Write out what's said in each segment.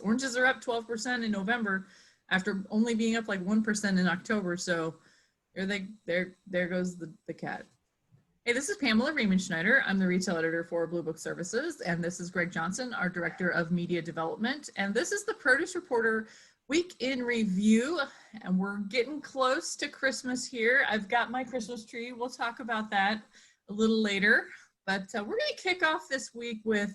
Oranges are up 12% in November after only being up like 1% in October. So there goes the cat. Hey, this is Pamela Riemenschneider. I'm the retail editor for Blue Book Services, and this is Greg Johnson, our director of media development. And this is the Produce Reporter Week in Review, and we're getting close to Christmas here. I've got my Christmas tree. We'll talk about that a little later, but we're going to kick off this week with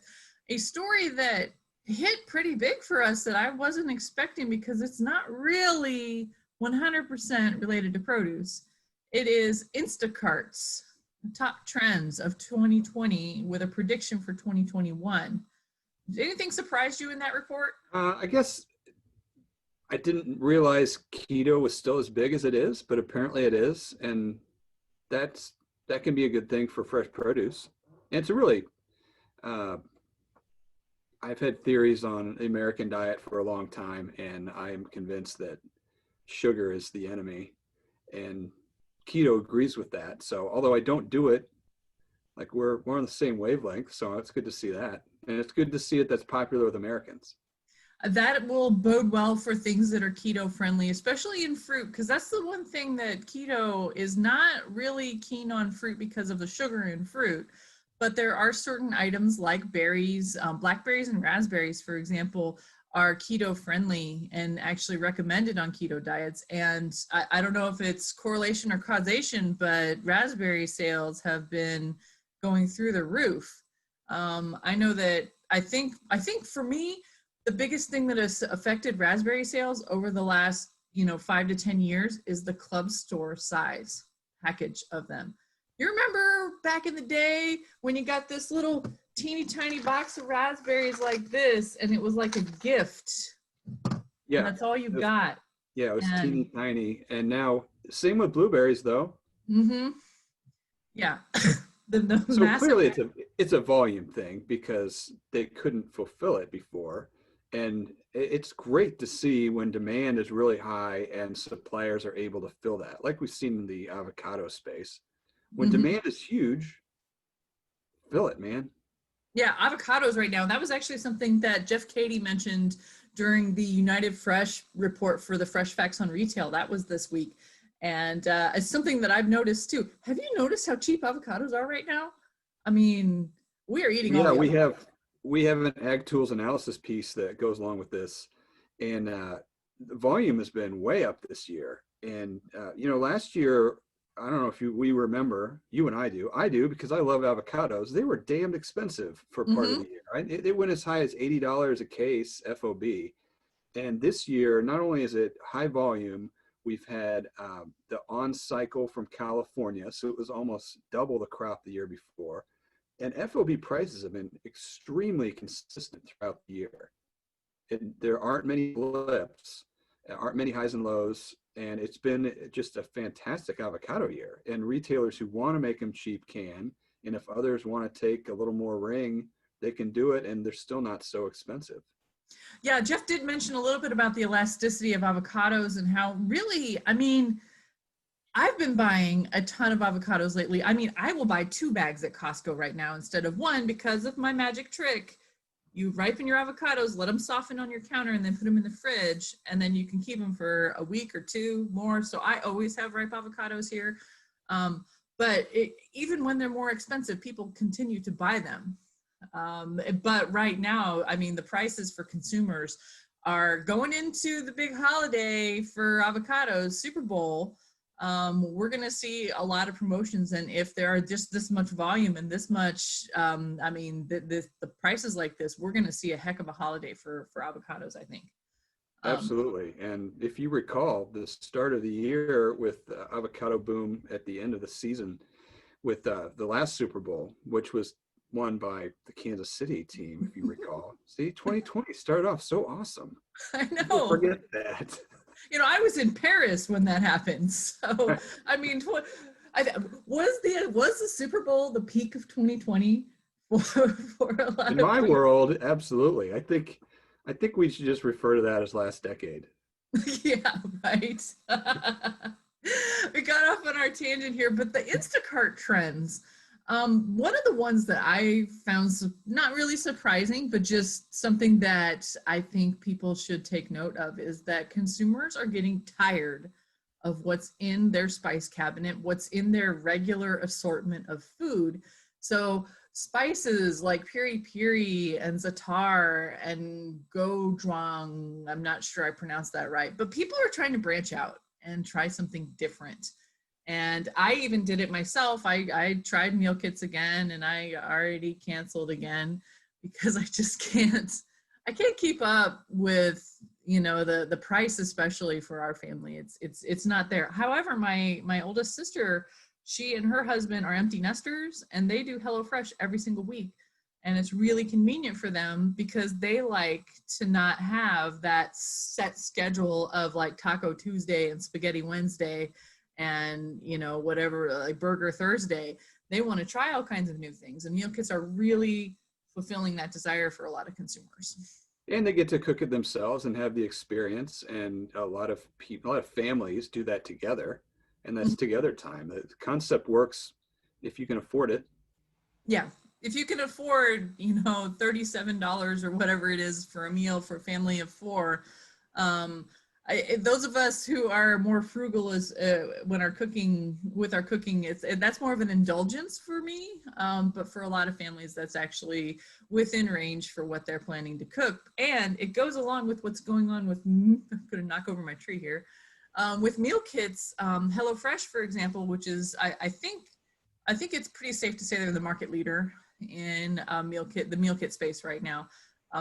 a story that hit pretty big for us that I wasn't expecting because it's not really 100% related to produce. It is Instacart's top trends of 2020 with a prediction for 2021. Did anything surprise you in that report? I guess I didn't realize keto was still as big as it is, but apparently it is. And that can be a good thing for fresh produce. And it's a really, I've had theories on the American diet for a long time, and I am convinced that sugar is the enemy, and keto agrees with that. So although I don't do it, like we're on the same wavelength, so it's good to see that. And it's good to see it that's popular with Americans. That will bode well for things that are keto friendly, especially in fruit, because that's the one thing that keto is not really keen on fruit because of the sugar in fruit. But there are certain items like berries, blackberries and raspberries, for example, are keto friendly and actually recommended on keto diets. And I don't know if it's correlation or causation, but raspberry sales have been going through the roof. I know that I think for me, the biggest thing that has affected raspberry sales over the last 5 to 10 years is the club store size package of them. You remember back in the day when you got this little teeny tiny box of raspberries like this, and it was like a gift. Yeah. And that's all you got. Yeah, it was teeny tiny. And now, same with blueberries though. Mm-hmm. Yeah. So clearly it's a volume thing because they couldn't fulfill it before. And it's great to see when demand is really high and suppliers are able to fill that, like we've seen in the avocado space. When demand is huge, fill it, man. Yeah, avocados right now. That was actually something that Jeff Cady mentioned during the United Fresh report for the Fresh Facts on Retail. That was this week. And it's something that I've noticed too. Have you noticed how cheap avocados are right now? I mean, we are eating all the avocados. We have an ag tools analysis piece that goes along with this. And the volume has been way up this year. And, last year, I don't know if we remember, you and I do because I love avocados. They were damned expensive for part of the year, right? It went as high as $80 a case FOB. And this year, not only is it high volume, we've had the on cycle from California. So it was almost double the crop the year before. And FOB prices have been extremely consistent throughout the year. There aren't many blips, aren't many highs and lows. And it's been just a fantastic avocado year. And retailers who want to make them cheap can. And if others want to take a little more ring, they can do it. And they're still not so expensive. Yeah, Jeff did mention a little bit about the elasticity of avocados and how really, I've been buying a ton of avocados lately. I will buy 2 bags at Costco right now instead of 1 because of my magic trick. You ripen your avocados, let them soften on your counter, and then put them in the fridge, and then you can keep them for a week or 2 more. So I always have ripe avocados here. But even when they're more expensive, people continue to buy them. But right now, the prices for consumers are going into the big holiday for avocados, Super Bowl. We're going to see a lot of promotions, and if there are just this much volume and this much, the prices like this, we're going to see a heck of a holiday for avocados, I think. Absolutely. And if you recall the start of the year with the avocado boom at the end of the season with the last Super Bowl, which was won by the Kansas City team, if you recall. See, 2020 started off so awesome. I know. Don't forget that. I was in Paris when that happened. So, was the Super Bowl the peak of 2020 for a lot of in my world? Absolutely. I think we should just refer to that as last decade. Yeah, right. We got off on our tangent here, but the Instacart trends. One of the ones that I found not really surprising, but just something that I think people should take note of is that consumers are getting tired of what's in their spice cabinet, what's in their regular assortment of food. So spices like piri piri and za'atar and gochujang, I'm not sure I pronounced that right, but people are trying to branch out and try something different. And I even did it myself. I tried meal kits again, and I already canceled again because I can't keep up with, the price, especially for our family. It's not there. However, my oldest sister, she and her husband are empty nesters, and they do HelloFresh every single week. And it's really convenient for them because they like to not have that set schedule of like Taco Tuesday and Spaghetti Wednesday and whatever, like Burger Thursday. They want to try all kinds of new things, and meal kits are really fulfilling that desire for a lot of consumers. And they get to cook it themselves and have the experience. And a lot of people, a lot of families do that together, and that's together time. The concept works if you can afford it. Yeah, if you can afford $37 or whatever it is for a meal for a family of four. Those of us who are more frugal is when our cooking with our cooking, that's more of an indulgence for me. But for a lot of families, that's actually within range for what they're planning to cook. And it goes along with what's going on with, I'm going to knock over my tree here, with meal kits. HelloFresh, for example, which is, I think it's pretty safe to say they're the market leader in the meal kit space right now.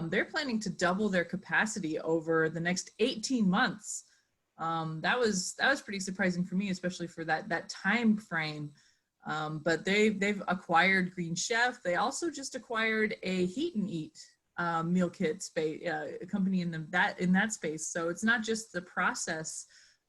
They're planning to double their capacity over the next 18 months. That was pretty surprising for me, especially for that time frame. But they've acquired Green Chef. They also just acquired a Heat and Eat meal kit space company in that space. So it's not just the process,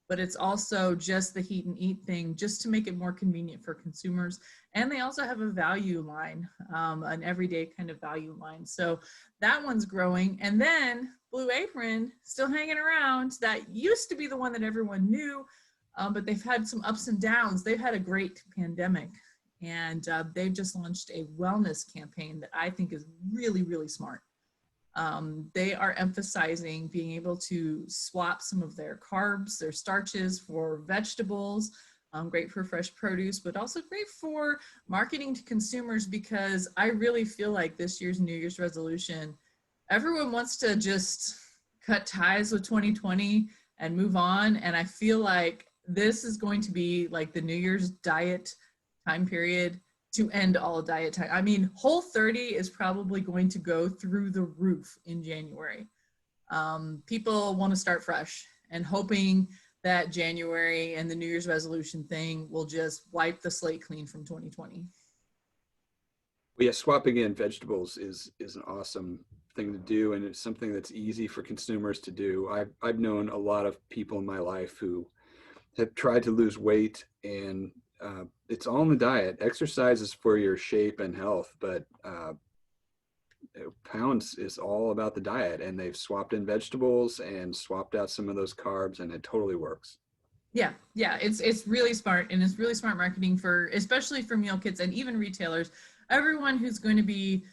but it's also just the Heat and Eat thing, just to make it more convenient for consumers. And they also have a value line, an everyday kind of value line. So that one's growing. And then Blue Apron, still hanging around. That used to be the one that everyone knew, but they've had some ups and downs. They've had a great pandemic, and they've just launched a wellness campaign that I think is really, really smart. They are emphasizing being able to swap some of their carbs, their starches for vegetables, great for fresh produce, but also great for marketing to consumers, because I really feel like this year's New Year's resolution, everyone wants to just cut ties with 2020 and move on. And I feel like this is going to be like the New Year's diet time period to end all diet time. I mean, Whole30 is probably going to go through the roof in January. People want to start fresh and hoping that January and the New Year's resolution thing will just wipe the slate clean from 2020. Well, yeah, swapping in vegetables is an awesome thing to do, and it's something that's easy for consumers to do. I've known a lot of people in my life who have tried to lose weight, and it's all in the diet. Exercise is for your shape and health, but pounds is all about the diet, and they've swapped in vegetables and swapped out some of those carbs, and it totally works. Yeah, it's really smart, and it's really smart marketing for, especially for meal kits and even retailers. Everyone who's going to be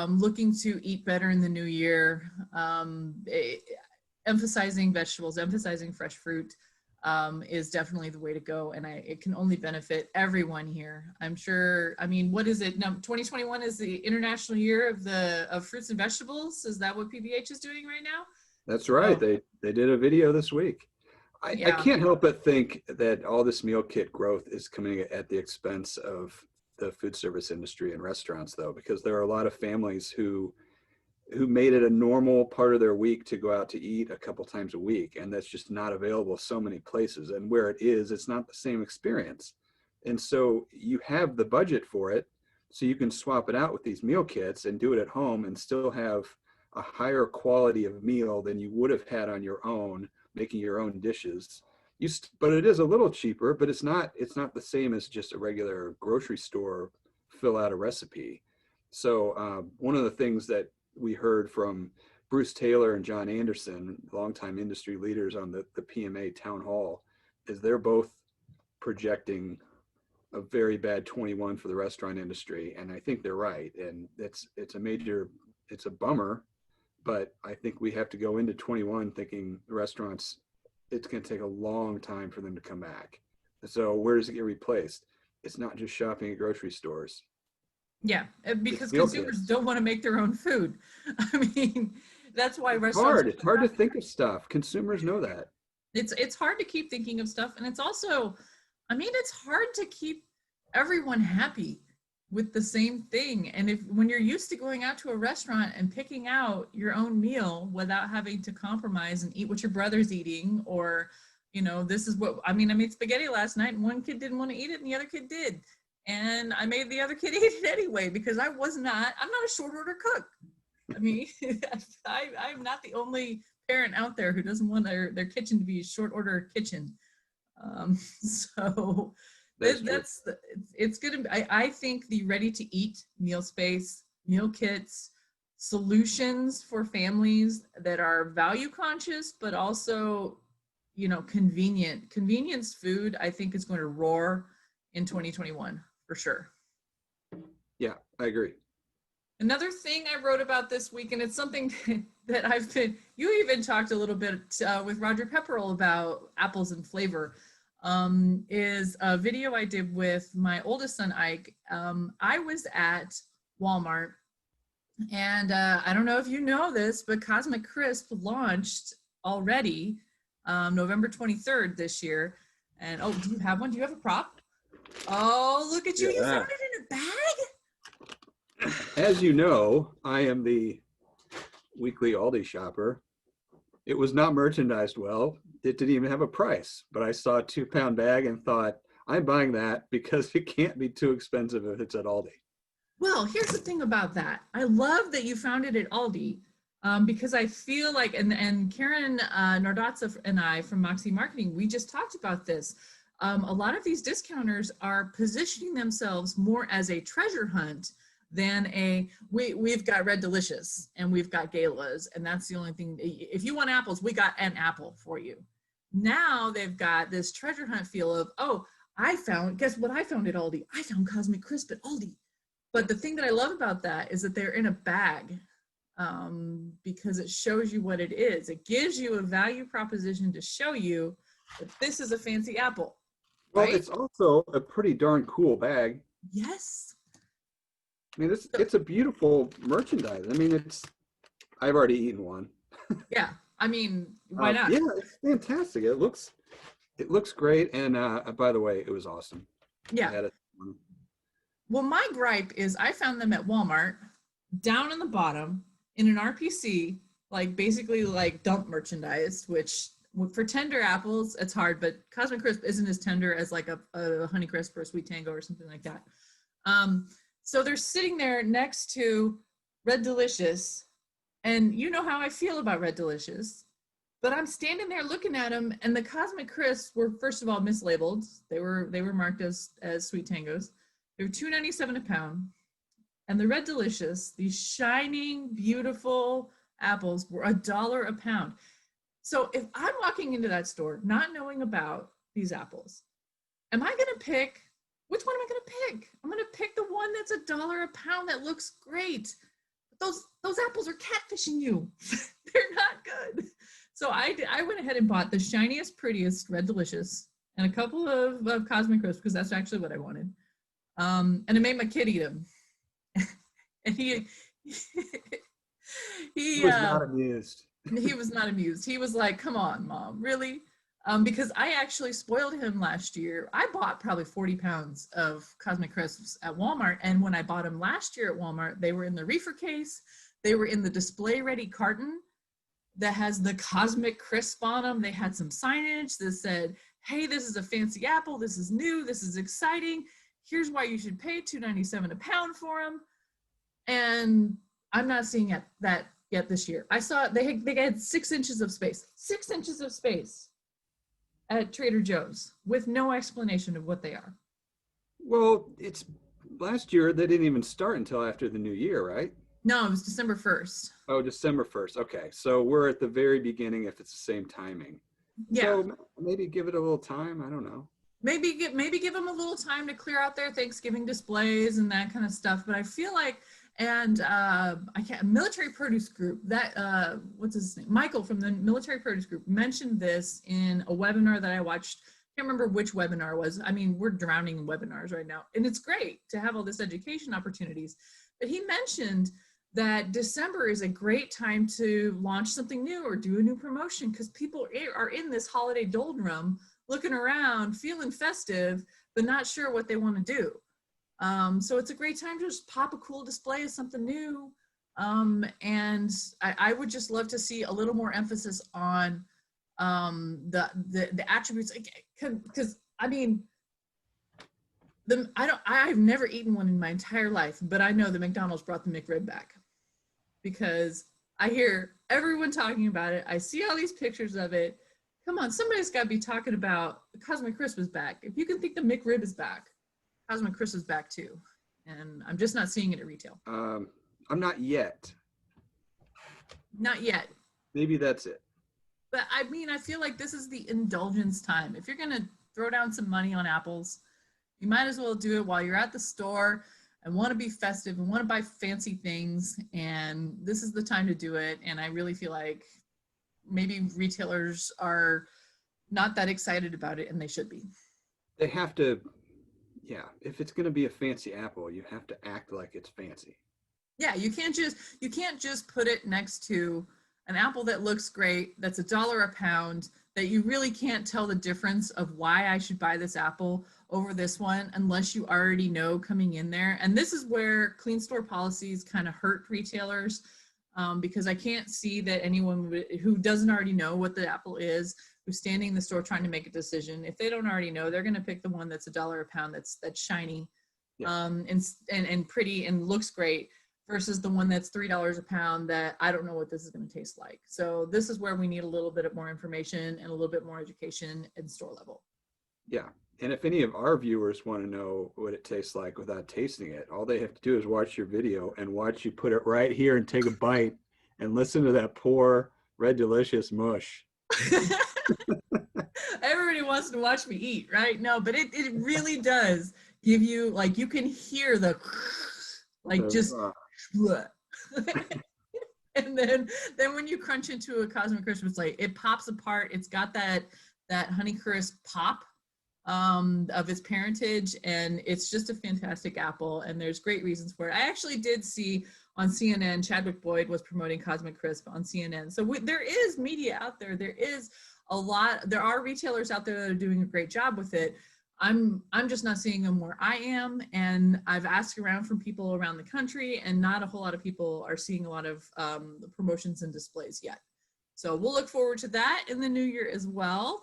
looking to eat better in the new year, emphasizing vegetables, emphasizing fresh fruit is definitely the way to go, and it can only benefit everyone here. I'm sure. I mean, what is it now? 2021 is the International Year of Fruits and Vegetables. Is that what PBH is doing right now? That's right. Oh, They did a video this week. I yeah. can't help but think that all this meal kit growth is coming at the expense of the food service industry and restaurants, though, because there are a lot of families who made it a normal part of their week to go out to eat a couple times a week, and that's just not available so many places. And where it is, it's not the same experience. And so you have the budget for it, so you can swap it out with these meal kits and do it at home and still have a higher quality of meal than you would have had on your own, making your own dishes. But it is a little cheaper, but it's not the same as just a regular grocery store fill out a recipe. So one of the things that we heard from Bruce Taylor and John Anderson, longtime industry leaders on the PMA town hall, is they're both projecting a very bad 21 for the restaurant industry, and I think they're right. And it's a bummer, but I think we have to go into 21 thinking the restaurants, it's going to take a long time for them to come back. So where does it get replaced? It's not just shopping at grocery stores. Yeah, because Meal consumers kits. don't want to make their own food. I mean, that's why restaurants. Hard. It's hard to think of stuff. Consumers know that. It's hard to keep thinking of stuff, and it's also, I mean, it's hard to keep everyone happy with the same thing. And if when you're used to going out to a restaurant and picking out your own meal without having to compromise and eat what your brother's eating, or this is what I made spaghetti last night and one kid didn't want to eat it and the other kid did. And I made the other kid eat it anyway because I'm not a short order cook. I mean, I'm not the only parent out there who doesn't want their kitchen to be a short order kitchen. So it's going to be, I think the ready to eat meal space, meal kits, solutions for families that are value conscious, but also, convenience food, I think is going to roar in 2021 for sure. Yeah, I agree. Another thing I wrote about this week, and it's something that you even talked a little bit with Roger Pepperell about apples and flavor, is a video I did with my oldest son, Ike. I was at Walmart, and I don't know if you know this, but Cosmic Crisp launched already November 23rd this year. And, oh, do you have one? Do you have a prop? Oh, look at you. Yeah. You found it in a bag? As you know, I am the weekly Aldi shopper. It was not merchandised well. It didn't even have a price, but I saw a 2-pound bag and thought, I'm buying that because it can't be too expensive if it's at Aldi. Well, here's the thing about that. I love that you found it at Aldi because I feel like, and Karen Nordotza and I from Moxie Marketing, we just talked about this. A lot of these discounters are positioning themselves more as a treasure hunt than we've got Red Delicious and we've got Galas, and that's the only thing. If you want apples, we got an apple for you. Now they've got this treasure hunt feel of, guess what I found at Aldi? I found Cosmic Crisp at Aldi. But the thing that I love about that is that they're in a bag because it shows you what it is. It gives you a value proposition to show you that this is a fancy apple. Well, right? It's also a pretty darn cool bag. Yes. I mean, it's a beautiful merchandise. I mean, I've already eaten one. Yeah. I mean, why not? Yeah, it's fantastic. It looks great. And by the way, it was awesome. Yeah. Well, my gripe is I found them at Walmart down in the bottom in an RPC, like basically like dump merchandise, which for tender apples, it's hard, but Cosmic Crisp isn't as tender as like a Honey Crisp or a Sweet Tango or something like that. So they're sitting there next to Red Delicious, and you know how I feel about Red Delicious, but I'm standing there looking at them, and the Cosmic Crisps were, first of all, mislabeled. They were marked as Sweet Tangos. They were $2.97 a pound. And the Red Delicious, these shining, beautiful apples, were $1 a pound. So if I'm walking into that store not knowing about these apples, am I going to pick, which one am I going to pick? I'm going to pick the one that's $1 a pound that looks great. But those apples are catfishing you. They're not good. So I went ahead and bought the shiniest, prettiest Red Delicious and a couple of Cosmic Crisps because that's actually what I wanted. And I made my kid eat them. And he was not amused. He was not amused. He was like, come on, Mom, really? Because I actually spoiled him last year. I bought probably 40 pounds of Cosmic Crisps at Walmart. And when I bought them last year at Walmart, they were in the reefer case. They were in the display ready carton that has the Cosmic Crisp on them. They had some signage that said, hey, this is a fancy apple. This is new. This is exciting. Here's why you should pay $2.97 a pound for them. And I'm not seeing that yet this year. I saw they had 6 inches of space. 6 inches of space at Trader Joe's with no explanation of what they are. Well, it's last year they didn't even start until after the new year, right? No, it was December 1st. Oh, December 1st. Okay. So we're at the very beginning if it's the same timing. Yeah. So maybe give it a little time. I don't know. maybe give them a little time to clear out their Thanksgiving displays and that kind of stuff. But I feel like, and I can't, Military Produce Group, that what's his name, Michael from the Military Produce Group mentioned this in a webinar that I watched. I can't remember which webinar it was. I mean, we're drowning in webinars right now, and it's great to have all this education opportunities. But he mentioned that December is a great time to launch something new or do a new promotion, because people are in this holiday doldrum, looking around, feeling festive, but not sure what they want to do. So it's a great time to just pop a cool display of something new. And I would just love to see a little more emphasis on the attributes, because I mean, I've never eaten one in my entire life, but I know that McDonald's brought the McRib back, because I hear everyone talking about it. I see all these pictures of it. Come on, somebody's got to be talking about the Cosmic Crisp is back. If you can think the McRib is back, Cosmic Crisp is back too. And I'm just not seeing it at retail. I'm not yet. Not yet. Maybe that's it. But I mean, I feel like this is the indulgence time. If you're going to throw down some money on apples, you might as well do it while you're at the store and want to be festive and want to buy fancy things. And this is the time to do it. And I really feel like maybe retailers are not that excited about it, and they should be. They have to, yeah. If it's going to be a fancy apple, you have to act like it's fancy. Yeah, you can't just put it next to an apple that looks great, that's $1 a pound, that you really can't tell the difference of why I should buy this apple over this one unless you already know coming in there. And this is where clean store policies kind of hurt retailers, because I can't see that anyone who doesn't already know what the apple is, who's standing in the store trying to make a decision, if they don't already know, they're going to pick the one that's $1 a pound, that's shiny, yeah, and pretty and looks great, versus the one that's $3 a pound that I don't know what this is going to taste like. So this is where we need a little bit of more information and a little bit more education at store level. Yeah. And if any of our viewers want to know what it tastes like without tasting it, all they have to do is watch your video and watch you put it right here and take a bite and listen to that poor Red Delicious mush. Everybody wants to watch me eat, right? No, but it really does give you, like, you can hear the, like, just, and then when you crunch into a Cosmic Crisp, it's like, it pops apart. It's got that Honeycrisp pop of its parentage, and it's just a fantastic apple, and there's great reasons for it. I actually did see on CNN, Chadwick Boyd was promoting Cosmic Crisp on CNN. So there is media out there. There are retailers out there that are doing a great job with it. I'm just not seeing them where I am, and I've asked around from people around the country, and not a whole lot of people are seeing a lot of the promotions and displays yet. So we'll look forward to that in the new year as well.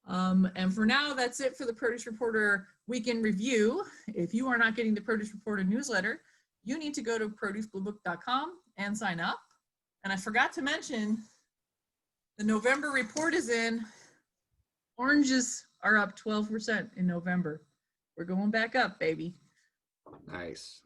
And for now, that's it for the Produce Reporter Weekend Review. If you are not getting the Produce Reporter newsletter, you need to go to producebluebook.com and sign up. And I forgot to mention, the November report is in. Oranges are up 12% in November. We're going back up, baby. Nice.